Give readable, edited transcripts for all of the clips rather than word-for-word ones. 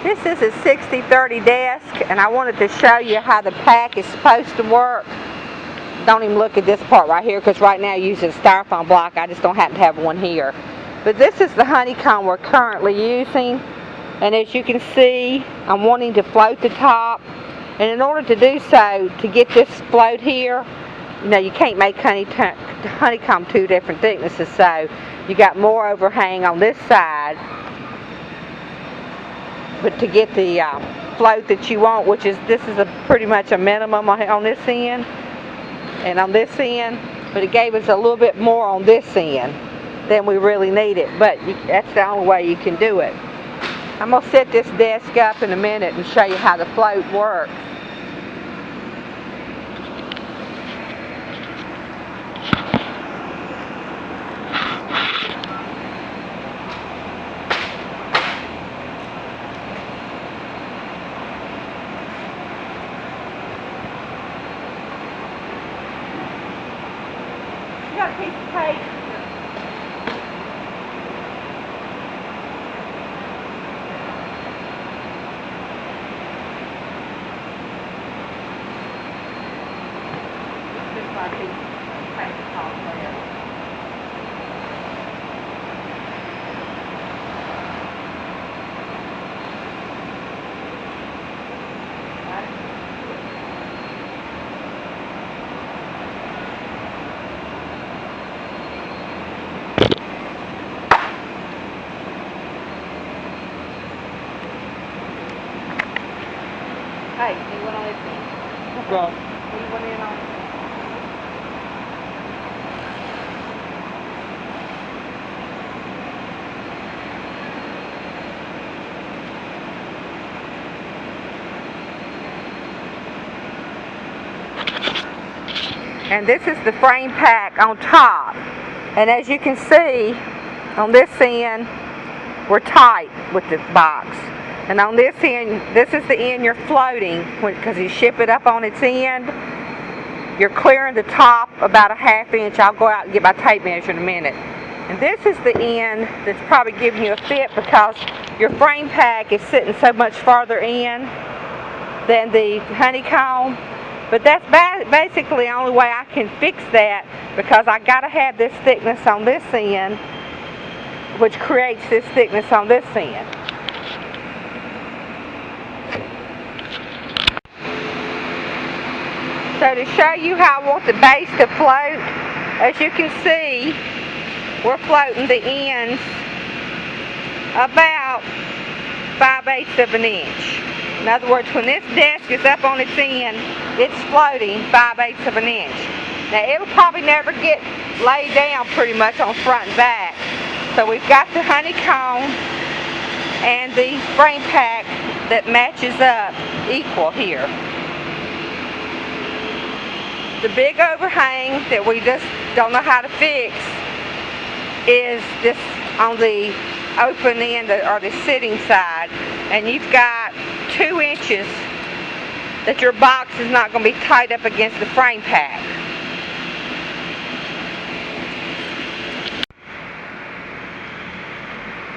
This is a 60-30 desk, and I wanted to show you how the pack is supposed to work. Don't even look at this part right here, because right now you're using a styrofoam block. I just don't happen to have one here. But this is the honeycomb we're currently using, and as you can see, I'm wanting to float the top. And in order to do so, to get this float here, you know, you can't make honeycomb two different thicknesses, so you got more overhang on this side. But to get the float that you want, which is, this is pretty much a minimum on this end and on this end, but it gave us a little bit more on this end than we really needed, but that's the only way you can do it. I'm going to set this desk up in a minute and show you how the float works. Got a piece of tape. This is my piece of paper called there. Hey, you went on this end. Right. You went in on this end. And this is the frame pack on top. And as you can see, on this end, we're tight with the box. And on this end, this is the end you're floating, because you ship it up on its end. You're clearing the top about a ½ inch. I'll go out and get my tape measure in a minute. And this is the end that's probably giving you a fit, because your frame pack is sitting so much farther in than the honeycomb. But that's basically the only way I can fix that, because I got to have this thickness on this end, which creates this thickness on this end. So to show you how I want the base to float, as you can see, we're floating the ends about 5/8 of an inch. In other words, when this desk is up on its end, it's floating 5/8 of an inch. Now it'll probably never get laid down pretty much on front and back. So we've got the honeycomb and the frame pack that matches up equal here. The big overhang that we just don't know how to fix is this on the open end or the sitting side, and you've got 2 inches that your box is not going to be tied up against the frame pack.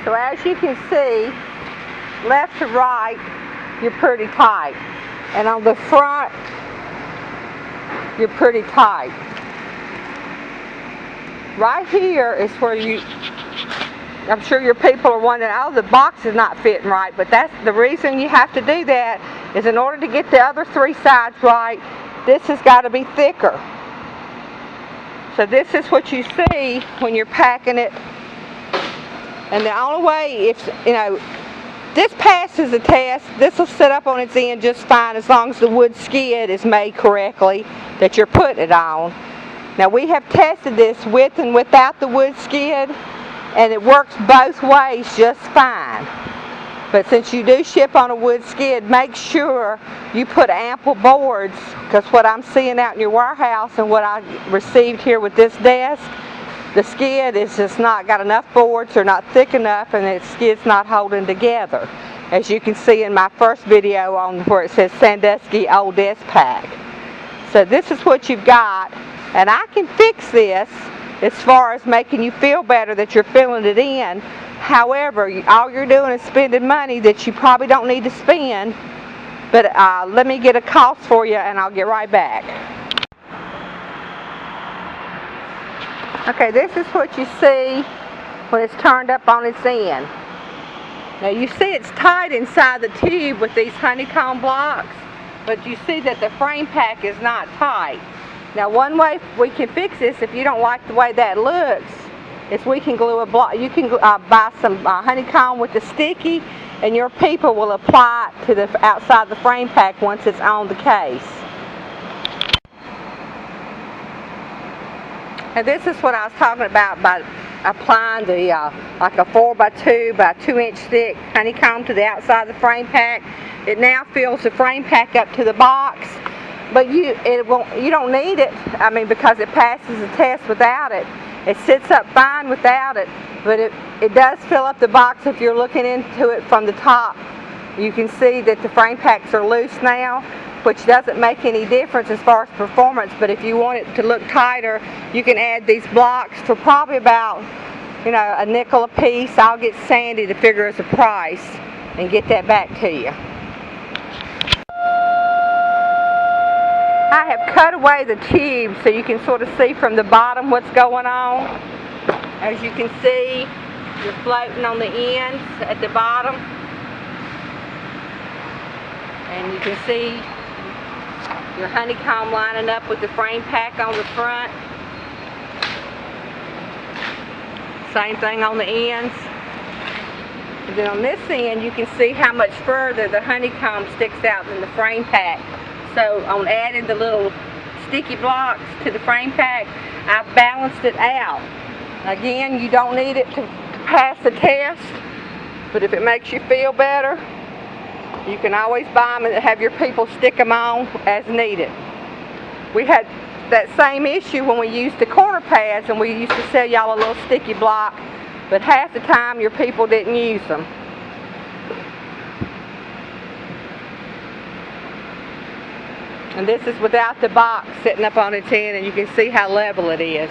So as you can see, left to right, you're pretty tight, and on the front, you're pretty tight. Right here is where I'm sure your people are wondering, oh, the box is not fitting right, but that's the reason you have to do that, is in order to get the other 3 sides right, this has got to be thicker. So this is what you see when you're packing it. And the only way, if, you know, this passes the test, this will sit up on its end just fine as long as the wood skid is made correctly that you're putting it on. Now we have tested this with and without the wood skid, and it works both ways just fine. But since you do ship on a wood skid, make sure you put ample boards, because what I'm seeing out in your warehouse and what I received here with this desk, the skid is just not got enough boards, or not thick enough, and the skid's not holding together. As you can see in my first video on where it says Sandusky Old Desk Pack. So this is what you've got, and I can fix this as far as making you feel better that you're filling it in. However, all you're doing is spending money that you probably don't need to spend. But let me get a cost for you and I'll get right back. Okay, this is what you see when it's turned up on its end. Now you see it's tight inside the tube with these honeycomb blocks, but you see that the frame pack is not tight. Now one way we can fix this, if you don't like the way that looks, is we can glue a block. You can buy some honeycomb with the sticky, and your people will apply it to the outside the frame pack once it's on the case. And this is what I was talking about by applying the like a 4x2 by 2 inch thick honeycomb to the outside of the frame pack. It now fills the frame pack up to the box, but you don't need it. I mean, because it passes the test without it. It sits up fine without it, but it does fill up the box. If you're looking into it from the top, you can see that the frame packs are loose now, which doesn't make any difference as far as performance. But if you want it to look tighter, you can add these blocks for probably about, a nickel a piece. I'll get Sandy to figure us a price and get that back to you. I have cut away the tube so you can sort of see from the bottom what's going on. As you can see, you're floating on the ends at the bottom. And you can see your honeycomb lining up with the frame pack on the front. Same thing on the ends. And then on this end, you can see how much further the honeycomb sticks out than the frame pack. So on adding the little sticky blocks to the frame pack, I've balanced it out. Again, you don't need it to pass the test, but if it makes you feel better, you can always buy them and have your people stick them on as needed. We had that same issue when we used the corner pads, and we used to sell y'all a little sticky block, but half the time your people didn't use them. And this is without the box sitting up on its end, and you can see how level it is.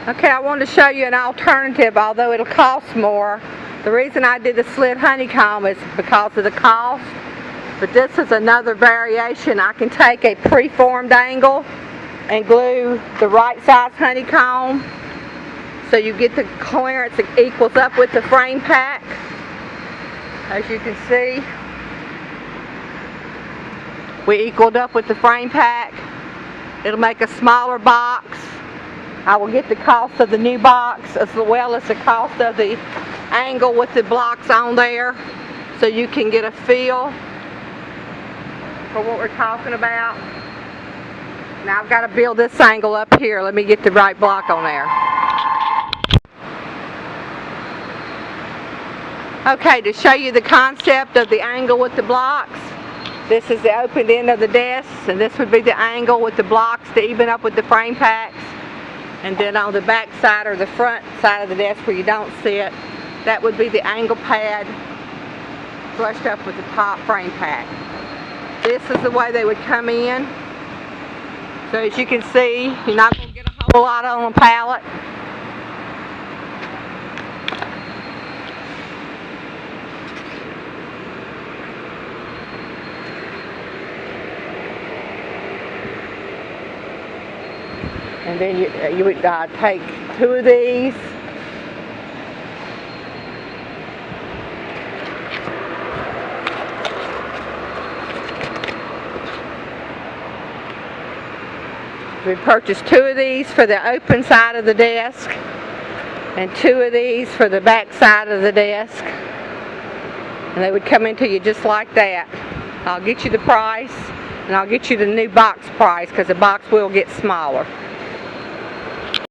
Okay, I wanted to show you an alternative, although it'll cost more. The reason I did the slit honeycomb is because of the cost, but this is another variation. I can take a preformed angle and glue the right size honeycomb so you get the clearance that equals up with the frame pack. As you can see, we equaled up with the frame pack. It'll make a smaller box. I will get the cost of the new box as well as the cost of the angle with the blocks on there, so you can get a feel for what we're talking about. Now I've got to build this angle up here. Let me get the right block on there. Okay, to show you the concept of the angle with the blocks, this is the open end of the desk, and this would be the angle with the blocks to even up with the frame packs. And then on the back side or the front side of the desk where you don't sit, that would be the angle pad flushed up with the top frame pack. This is the way they would come in. So as you can see, you're not going to get a whole lot on a pallet. And then you would take two of these. We purchased two of these for the open side of the desk and two of these for the back side of the desk. And they would come into you just like that. I'll get you the price, and I'll get you the new box price because the box will get smaller.